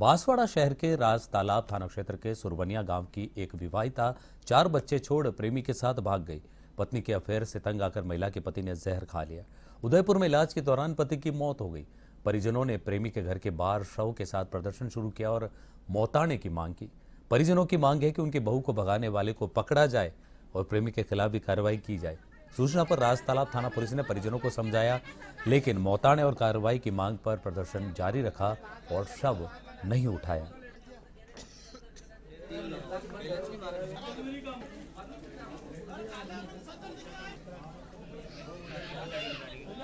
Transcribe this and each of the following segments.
बांसवाड़ा शहर के राज तालाब थाना क्षेत्र के सुरवनिया गांव की एक विवाहिता 4 बच्चे छोड़ प्रेमी के साथ भाग गई। पत्नी के अफेयर से तंग आकर महिला के पति ने जहर खा लिया। उदयपुर में इलाज के दौरान पति की मौत हो गई। परिजनों ने प्रेमी के घर के बाहर शव के साथ प्रदर्शन शुरू किया और मौताने की मांग की। परिजनों की मांग है कि उनकी बहू को भगाने वाले को पकड़ा जाए और प्रेमी के खिलाफ भी कार्रवाई की जाए। सूचना पर राज तालाब थाना पुलिस ने परिजनों को समझाया, लेकिन मौताने और कार्रवाई की मांग पर प्रदर्शन जारी रखा और शव नहीं उठाया।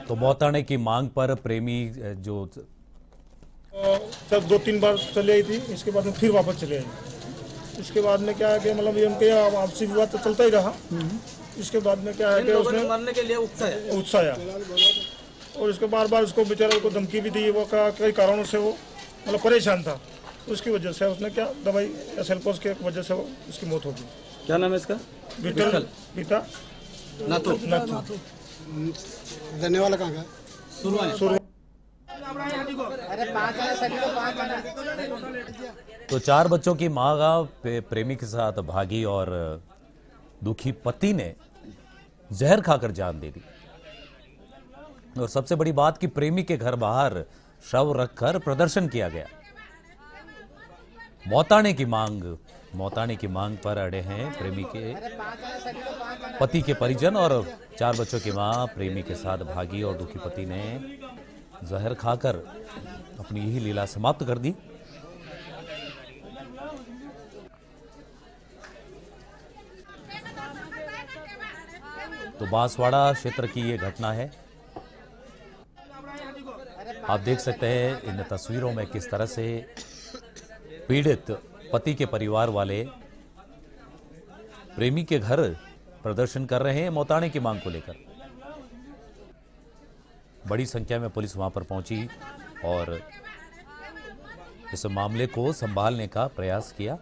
तो मौताने की मांग पर प्रेमी जो जब 2-3 बार चले आई थी, इसके बाद में फिर वापस चले आई। इसके बाद में क्या है कि मतलब ये उनके आपसी विवाद तो चलता ही रहा। इसके बाद में क्या है कि उसने मरने के लिए उत्साया और इसके बार उसको बेचारे को धमकी भी दी। वो कई कारणों से वो मतलब परेशान था। उसकी वजह से उसने क्या दवाई सेल्पोस के वजह से वो उसकी मौत हो गई। क्या नाम है इसका? विठल पिता नाथू। रहने वाला कहाँ का? तो 4 बच्चों की मां का प्रेमी के साथ भागी और दुखी पति ने जहर खाकर जान दे दी। और सबसे बड़ी बात कि प्रेमी के घर बाहर शव रखकर प्रदर्शन किया गया। मौताने की मांग पर अड़े हैं प्रेमी के पति के परिजन और 4 बच्चों की मां प्रेमी के साथ भागी और दुखी पति ने जहर खाकर अपनी यही लीला समाप्त कर दी। तो बांसवाड़ा क्षेत्र की ये घटना है। आप देख सकते हैं इन तस्वीरों में किस तरह से पीड़ित पति के परिवार वाले प्रेमी के घर प्रदर्शन कर रहे हैं मौताने की मांग को लेकर। बड़ी संख्या में पुलिस वहां पर पहुंची और इस मामले को संभालने का प्रयास किया।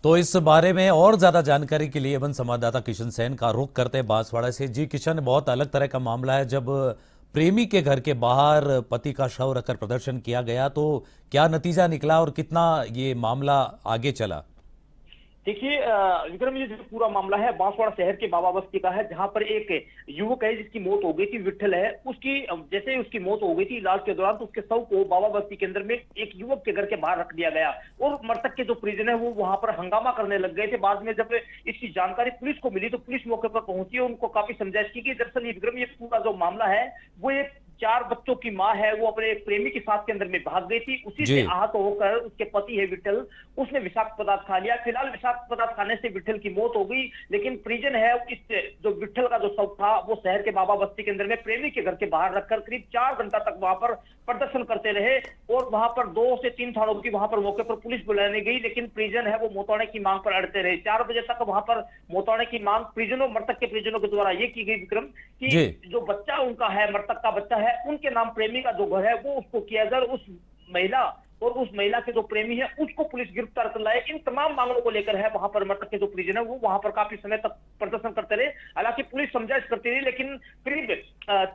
तो इस बारे में और ज्यादा जानकारी के लिए वन संवाददाता किशन सेन का रुख करते हैं बांसवाड़ा से। जी किशन, बहुत अलग तरह का मामला है। जब प्रेमी के घर के बाहर पति का शव रखकर प्रदर्शन किया गया तो क्या नतीजा निकला और कितना ये मामला आगे चला? देखिए विक्रम, ये जो पूरा मामला है बांसवाड़ा शहर के बाबा बस्ती का है, जहां पर एक युवक है जिसकी मौत हो गई थी, विठल है। उसकी जैसे ही उसकी मौत हो गई थी इलाज के दौरान, तो उसके शव को बाबा बस्ती के अंदर में एक युवक के घर के बाहर रख दिया गया और मृतक के जो परिजन है वो वहां पर हंगामा करने लग गए थे। बाद में जब इसकी जानकारी पुलिस को मिली तो पुलिस मौके पर पहुंची और उनको काफी समझाइश की कि दरअसल ये विक्रम, ये पूरा जो मामला है वो एक 4 बच्चों की मां है, वो अपने एक प्रेमी के साथ के अंदर में भाग गई थी। उसी से आहत होकर उसके पति है विठल, उसने विषाक्त पदार्थ खा लिया। फिलहाल विषाक्त पदार्थ खाने से विठल की मौत हो गई, लेकिन परिजन है इस जो विठल का जो शव था वो शहर के बाबा बस्ती के अंदर में प्रेमी के घर के बाहर रखकर करीब 4 घंटा तक वहां पर प्रदर्शन करते रहे और वहां पर 2 से 3 थानों की वहां पर मौके पर पुलिस बुलाने गई, लेकिन परिजन है वो मौताने की मांग पर अड़ते रहे। 4 बजे तक वहां पर मौताने की मांग मृतक के परिजनों के द्वारा ये की गई विक्रम कि जो बच्चा उनका है, मृतक का बच्चा है, उनके नाम प्रेमी का जो घर है वो उसको किया जाए। उस महिला और उस महिला के जो प्रेमी है उसको पुलिस गिरफ्तार कर लाए। इन तमाम मामलों को लेकर है वहां पर मृतक के जो परिजन है वो वहां पर काफी समय तक प्रदर्शन करते रहे। हालांकि पुलिस समझाइश करती रही, लेकिन करीब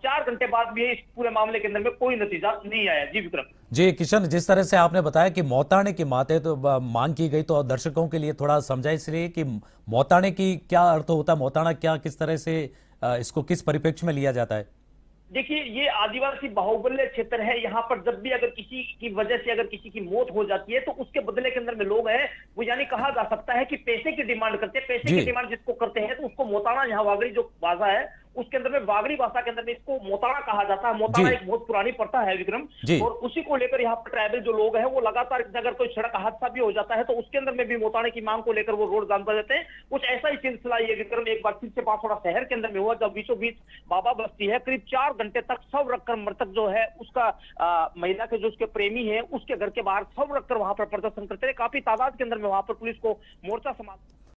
4 घंटे बाद भी इस पूरे मामले के अंदर में कोई नतीजा नहीं आया। जी विक्रम। जी किशन, जिस तरह से आपने बताया कि मौताने की मांग की गई, तो दर्शकों के लिए थोड़ा समझाइश रही कि मौताने की क्या अर्थ होता है, मौताना क्या, किस तरह से इसको किस परिप्रेक्ष्य में लिया जाता है? देखिए, ये आदिवासी बाहुल्य क्षेत्र है। यहाँ पर जब भी अगर किसी की वजह से अगर किसी की मौत हो जाती है तो उसके बदले के अंदर में लोग हैं वो यानी कहा जा सकता है कि पैसे की डिमांड करते हैं। पैसे की डिमांड जिसको करते हैं तो उसको मोताना, यहाँ वागड़ी जो भाषा है उसके अंदर में वागड़ी भाषा के अंदर में इसको मोताना कहा जाता है। मोताना एक बहुत पुरानी प्रथा है विक्रम, और उसी को लेकर यहाँ पर ट्राइबल जो लोग हैं वो लगातार अगर कोई सड़क हादसा भी हो जाता है तो उसके अंदर में भी मोताने की मांग को लेकर वो रोड जाम कर देते हैं। कुछ ऐसा ही सिलसिला ये विक्रम एक बार फिर से बांसवाड़ा शहर के अंदर में हुआ, जब बीचों बीच बाबा बस्ती है, करीब 4 घंटे तक शव रखकर मृतक जो है उसका महिला के जो उसके प्रेमी है उसके घर के बाहर शव रखकर वहां पर प्रदर्शन करते रहे। काफी तादाद के अंदर में वहां पर पुलिस को मोर्चा समाप्त